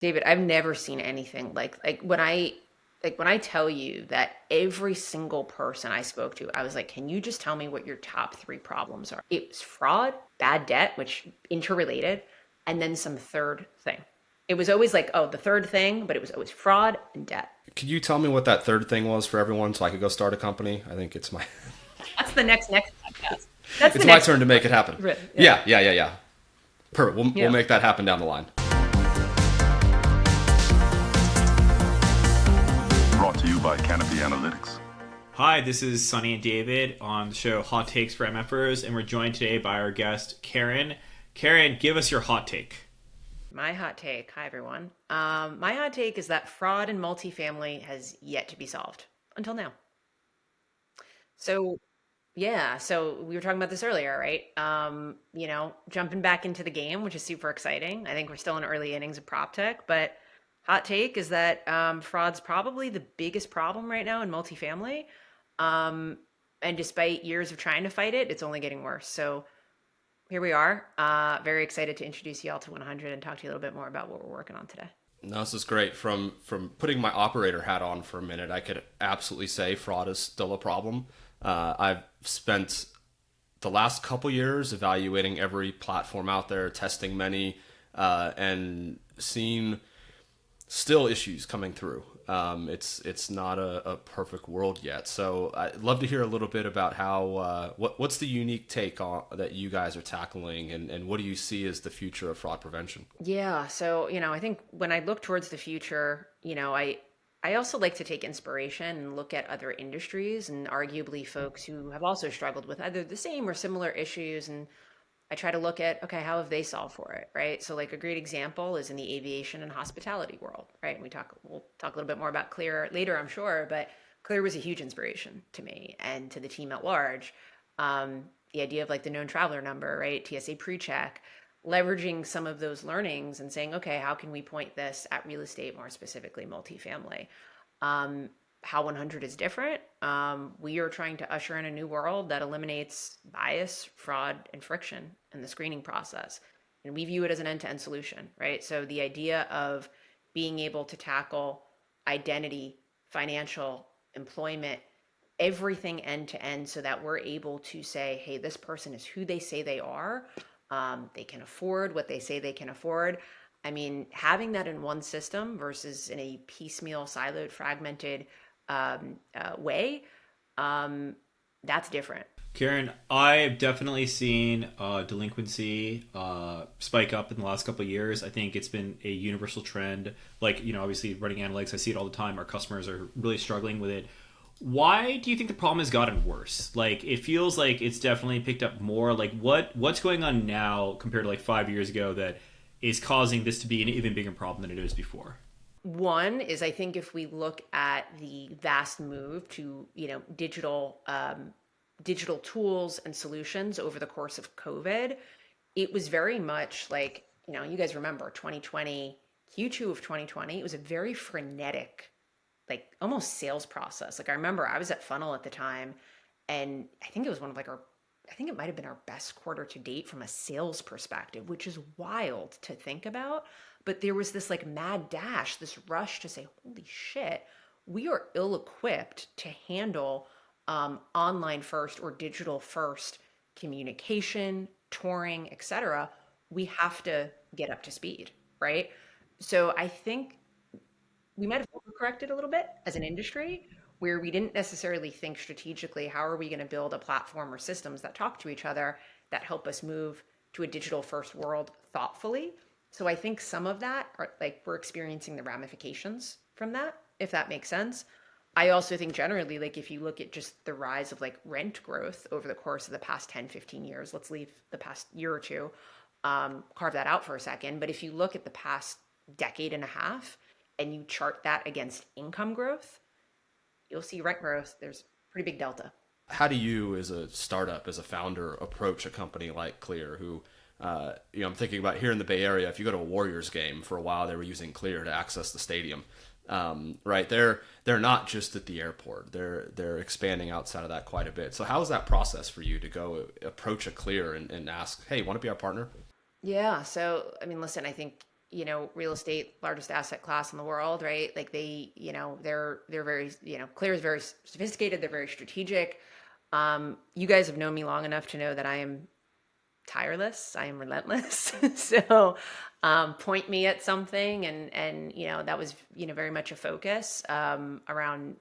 David, I've never seen anything like when I tell you that every single person I spoke to, I was like, "Can you just tell me what your top three problems are?" It was fraud, bad debt, which interrelated, and then some third thing. It was always like, oh, the third thing, but it was always fraud and debt. Could you tell me what that third thing was for everyone so I could go start a company? I think it's my That's the next podcast. That's the it's my next turn to make it happen. yeah. Yeah. Perfect. We'll Yeah. make that happen down the line. Brought to you by Canopy Analytics. Hi, this is Sunny and David on the show Hot Takes for MF'ers, and we're joined today by our guest, Caren. Caren, give us your hot take. My hot take. Hi, everyone. My hot take is that fraud in multifamily has yet to be solved until now. So, yeah, so we were talking about this earlier, right? Jumping back into the game, which is super exciting. I think we're still in early innings of prop tech, but hot take is that fraud's probably the biggest problem right now in multifamily. Um, and despite years of trying to fight it, it's only getting worse. So here we are. Very excited to introduce you all to 100 and talk to you a little bit more about what we're working on today. No, this is great. From putting my operator hat on for a minute, I could absolutely say fraud is still a problem. I've spent the last couple years evaluating every platform out there, testing many, and seeing still issues coming through. It's not a perfect world yet. So I'd love to hear a little bit about how what's the unique take on that you guys are tackling, and what do you see as the future of fraud prevention? Yeah, so I think when I look towards the future, I also like to take inspiration and look at other industries and arguably folks who have also struggled with either the same or similar issues, and I try to look at, okay, how have they solved for it, right? So like a great example is in the aviation and hospitality world, right? And we'll talk a little bit more about Clear later, I'm sure, but Clear was a huge inspiration to me and to the team at large. The idea of like the known traveler number, right? TSA pre-check, leveraging some of those learnings and saying, okay, how can we point this at real estate, more specifically multifamily? Um, how 100 is different. We are trying to usher in a new world that eliminates bias, fraud, and friction in the screening process. And we view it as an end to end solution, right? So the idea of being able to tackle identity, financial, employment, everything end to end so that we're able to say, hey, this person is who they say they are. They can afford what they say they can afford. I mean, having that in one system versus in a piecemeal, siloed, fragmented way, um, that's different. Caren, I've definitely seen delinquency spike up in the last couple of years. I think it's been a universal trend. Like, obviously running analytics, I see it all the time. Our customers are really struggling with it. Why do you think the problem has gotten worse? Like, it feels like it's definitely picked up more. Like, what's going on now compared to like 5 years ago that is causing this to be an even bigger problem than it was before? One is I think if we look at the vast move to digital tools and solutions over the course of COVID, it was very much like you guys remember 2020, Q2 of 2020. It was a very frenetic, like almost sales process. Like I remember I was at Funnel at the time, and I think it was one of like our I think it might have been our best quarter to date from a sales perspective, which is wild to think about. But there was this like mad dash, this rush to say, holy shit, we are ill equipped to handle online first or digital first communication, touring, etc. We have to get up to speed, right? So I think we might have overcorrected a little bit as an industry where we didn't necessarily think strategically how are we going to build a platform or systems that talk to each other that help us move to a digital first world thoughtfully. So I think some of that are like we're experiencing the ramifications from that, if that makes sense. I also think generally, like if you look at just the rise of like rent growth over the course of the past 10, 15 years, let's leave the past year or two, carve that out for a second. But if you look at the past decade and a half and you chart that against income growth, you'll see rent growth. There's pretty big delta. How do you, as a startup, as a founder, approach a company like Clear, who, I'm thinking about here in the Bay Area. If you go to a Warriors game, for a while they were using Clear to access the stadium. Right, they're not just at the airport. They're expanding outside of that quite a bit. So how is that process for you to go approach a Clear and ask, hey, want to be our partner? Yeah. So, I mean, listen, I think real estate, largest asset class in the world, right? Like they're very, Clear is very sophisticated. They're very strategic. You guys have known me long enough to know that I am tireless. I am relentless. So point me at something, and that was very much a focus around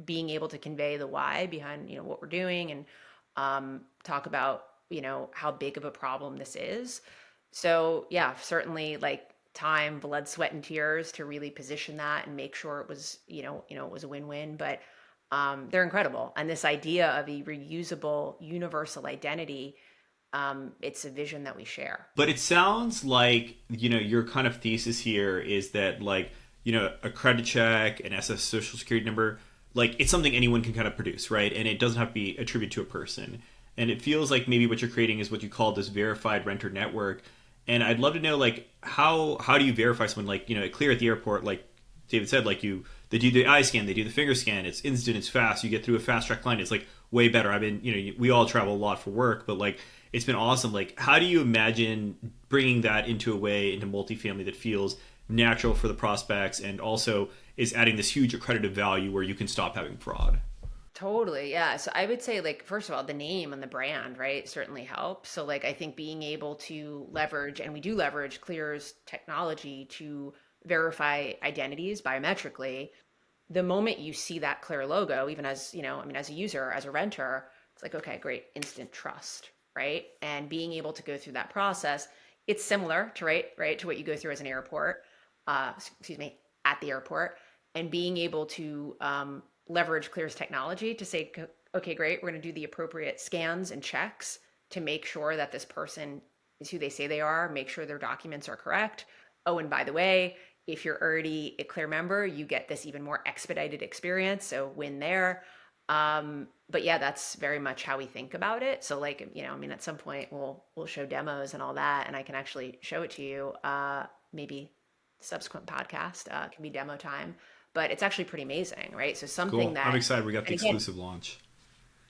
being able to convey the why behind what we're doing, and talk about how big of a problem this is. So yeah, certainly like time, blood, sweat, and tears to really position that and make sure it was it was a win-win. But they're incredible, and this idea of a reusable universal identity, it's a vision that we share. But it sounds like, your kind of thesis here is that, like, a credit check, an SS social security number, like, it's something anyone can kind of produce, right? And it doesn't have to be attributed to a person. And it feels like maybe what you're creating is what you call this verified renter network. And I'd love to know, like, how do you verify someone? Like, at Clear at the airport, like David said, like, they do the eye scan, they do the finger scan, it's instant, it's fast, you get through a fast track line, it's like way better. I've been, we all travel a lot for work, but like, it's been awesome. Like, how do you imagine bringing that into multifamily that feels natural for the prospects and also is adding this huge accredited value where you can stop having fraud? Totally. Yeah. So I would say, like, first of all, the name and the brand, right, certainly helps. So like, I think being able to leverage, and we do leverage Clear's technology to verify identities biometrically. The moment you see that Clear logo, even as, as a user, as a renter, it's like, okay, great, instant trust, right? And being able to go through that process, it's similar to, right, to what you go through as an airport, at the airport, and being able to leverage Clear's technology to say, okay, great, we're going to do the appropriate scans and checks to make sure that this person is who they say they are, make sure their documents are correct. Oh, and by the way, if you're already a Clear member, you get this even more expedited experience. So win there. But yeah, that's very much how we think about it. So like, at some point we'll show demos and all that, and I can actually show it to you. Maybe subsequent podcast can be demo time, but it's actually pretty amazing, right? So something Cool. that I'm excited. We got the and again, exclusive launch.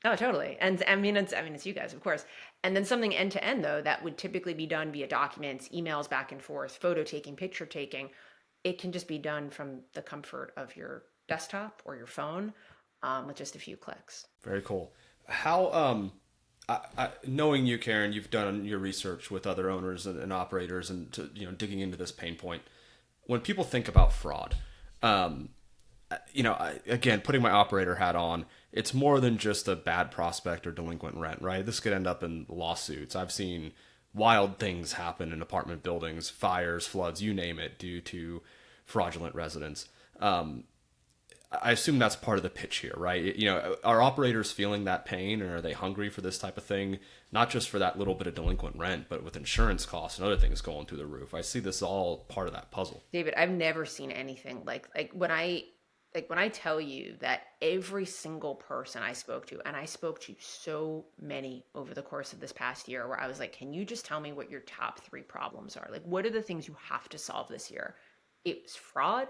Oh, totally. And it's you guys, of course. And then something end to end, though, that would typically be done via documents, emails back and forth, photo taking, picture taking. It can just be done from the comfort of your desktop or your phone, with just a few clicks. Very cool. How, knowing you, Caren, you've done your research with other owners and operators, and digging into this pain point. When people think about fraud, again, putting my operator hat on, it's more than just a bad prospect or delinquent rent, right? This could end up in lawsuits. I've seen wild things happen in apartment buildings, fires, floods, you name it, due to fraudulent residents. I assume that's part of the pitch here, right? Are operators feeling that pain, or are they hungry for this type of thing? Not just for that little bit of delinquent rent, but with insurance costs and other things going through the roof. I see this all part of that puzzle. David, I've never seen anything like when I tell you that every single person I spoke to, and I spoke to so many over the course of this past year, where I was like, can you just tell me what your top 3 problems are? Like, what are the things you have to solve this year? It was fraud,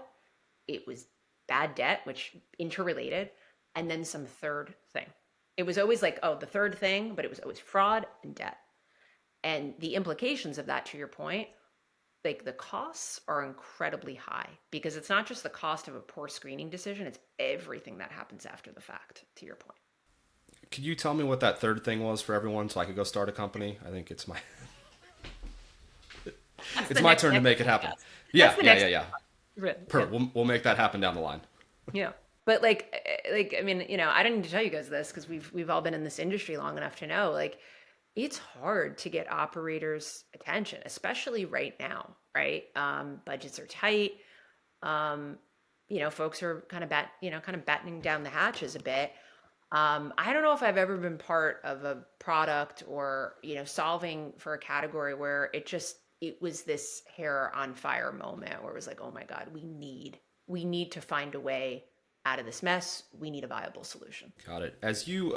it was bad debt, which interrelated, and then some third thing. It was always like, oh, the third thing, but it was always fraud and debt. And the implications of that, to your point, like the costs are incredibly high, because it's not just the cost of a poor screening decision, it's everything that happens after the fact, to your point. Could you tell me what that third thing was for everyone, so I could go start a company? I think it's my it's my turn to make it happen. Yeah. We'll make that happen down the line. Yeah. But I don't need to tell you guys this, because we've all been in this industry long enough to know, like, it's hard to get operators' attention, especially right now, right? Budgets are tight. Folks are kind of battening down the hatches a bit. I don't know if I've ever been part of a product or, solving for a category where it was this hair on fire moment, where it was like, oh my God, we need to find a way out of this mess. We need a viable solution. Got it. As you,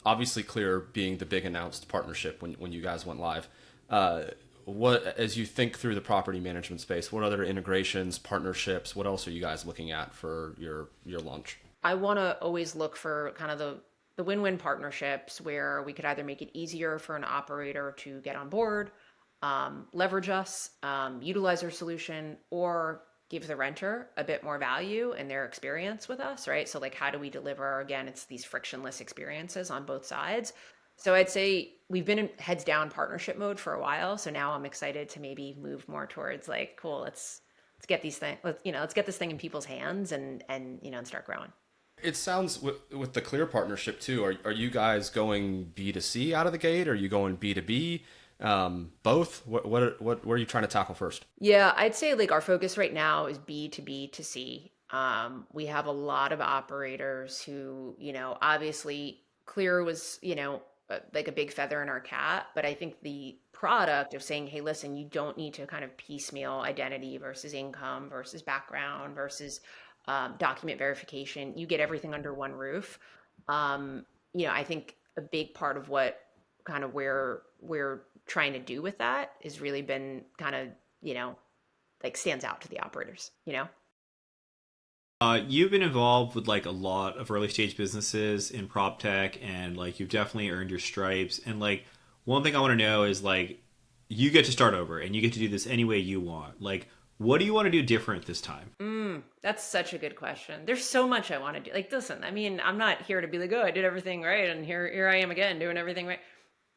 obviously Clear being the big announced partnership when you guys went live, as you think through the property management space, what other integrations, partnerships, what else are you guys looking at for your launch? I want to always look for kind of the win-win partnerships where we could either make it easier for an operator to get on board, leverage us, utilize our solution, or give the renter a bit more value in their experience with us, right? So like, how do we deliver? Again, it's these frictionless experiences on both sides. So I'd say we've been in heads down partnership mode for a while. So now I'm excited to maybe move more towards like, cool, let's get these things, let's get this thing in people's hands and start growing. It sounds with the Clear partnership too. Are you guys going B2C out of the gate? Are you going B2B? Both? What are you trying to tackle first? Yeah, I'd say like our focus right now is B to B to C. We have a lot of operators who, obviously Clear was, like a big feather in our cap, but I think the product of saying, hey, listen, you don't need to kind of piecemeal identity versus income versus background versus document verification. You get everything under one roof. I think a big part of what kind of where we're trying to do with that has really been kind of, like stands out to the operators. You've been involved with like a lot of early stage businesses in prop tech, and like you've definitely earned your stripes. And like one thing I want to know is like you get to start over and you get to do this any way you want. Like, what do you want to do different this time? That's such a good question. There's so much I want to do. Like, listen, I mean, I'm not here to be like, oh, I did everything right, and here I am again doing everything right.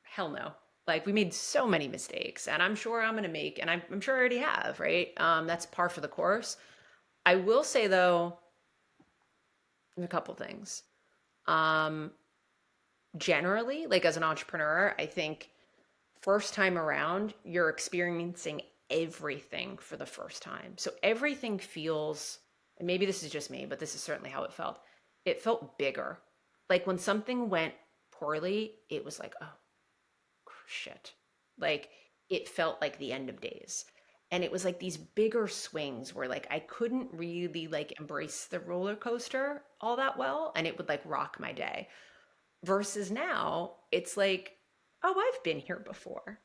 Hell no. Like, we made so many mistakes, and I'm sure I'm going to make, and I'm sure I already have, right? That's par for the course. I will say though, a couple things. Generally, like as an entrepreneur, I think first time around, you're experiencing everything for the first time. So everything feels, and maybe this is just me, but this is certainly how it felt. It felt bigger. Like when something went poorly, it was like, oh, shit. Like it felt like the end of days. And it was like these bigger swings where like I couldn't really like embrace the roller coaster all that well. And it would like rock my day. Versus now, it's like, oh, I've been here before.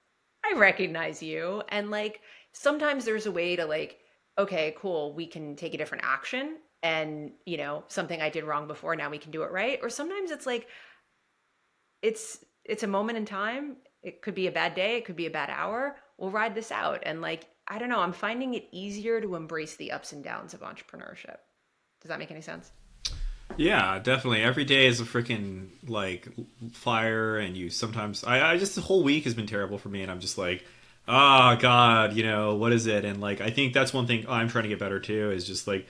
I recognize you. And like sometimes there's a way to like, okay, cool, we can take a different action. And, something I did wrong before, now we can do it right. Or sometimes it's like, it's a moment in time. It could be a bad day. It could be a bad hour. We'll ride this out. And like, I don't know, I'm finding it easier to embrace the ups and downs of entrepreneurship. Does that make any sense? Yeah, definitely. Every day is a freaking like fire, and you sometimes I just the whole week has been terrible for me, and I'm just like, oh God, what is it? And like I think that's one thing I'm trying to get better too, is just like,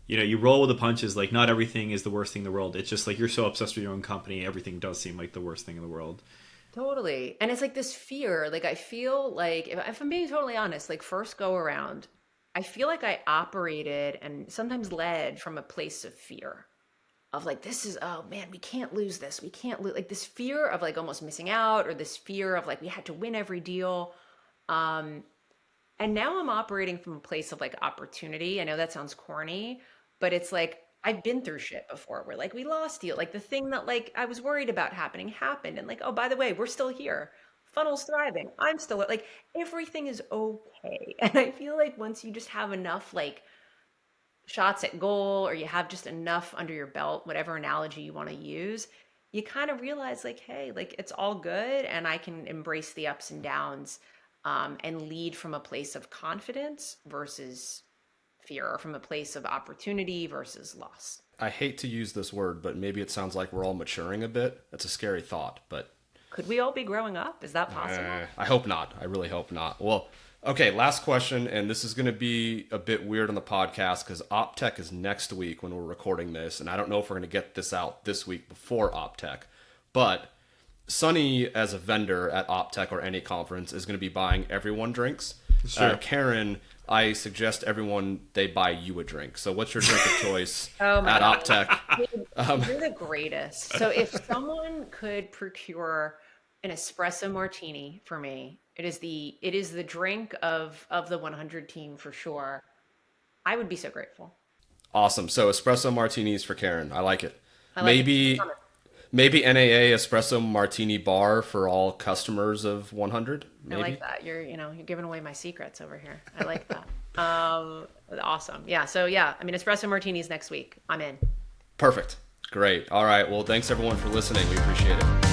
you roll with the punches. Like not everything is the worst thing in the world. It's just like you're so obsessed with your own company, everything does seem like the worst thing in the world. Totally. And it's like this fear, like I feel like, if I'm being totally honest, like first go around, I feel like I operated and sometimes led from a place of fear of like, this is, oh man, we can't lose this. We can't lose, like this fear of like almost missing out, or this fear of like, we had to win every deal. And now I'm operating from a place of like opportunity. I know that sounds corny, but it's like, I've been through shit before where like we lost deal, like the thing that like I was worried about happened. And like, oh, by the way, we're still here. Funnel's thriving. I'm still like, everything is okay. And I feel like once you just have enough like shots at goal, or you have just enough under your belt, whatever analogy you want to use, you kind of realize like, hey, like it's all good. And I can embrace the ups and downs and lead from a place of confidence versus fear, or from a place of opportunity versus loss. I hate to use this word, but maybe it sounds like we're all maturing a bit. That's a scary thought, but could we all be growing up? Is that possible? I hope not. I really hope not. Well, okay, last question, and this is going to be a bit weird on the podcast because OpTech is next week when we're recording this, and I don't know if we're going to get this out this week before OpTech, but Sunny, as a vendor at OpTech or any conference, is going to be buying everyone drinks. Sure. Caren, I suggest everyone they buy you a drink. So what's your drink of choice my at God. OpTech? You're the greatest. So if someone could procure an espresso martini for me, it is the drink of the 100 team for sure. I would be so grateful. Awesome. So espresso martinis for Caren. I like it. I like maybe it. maybe NAA espresso martini bar for all customers of 100. Maybe. I like that. You're giving away my secrets over here. I like that. Awesome. Yeah. So yeah, I mean, espresso martinis next week. I'm in. Perfect. Great. All right. Well, thanks everyone for listening. We appreciate it.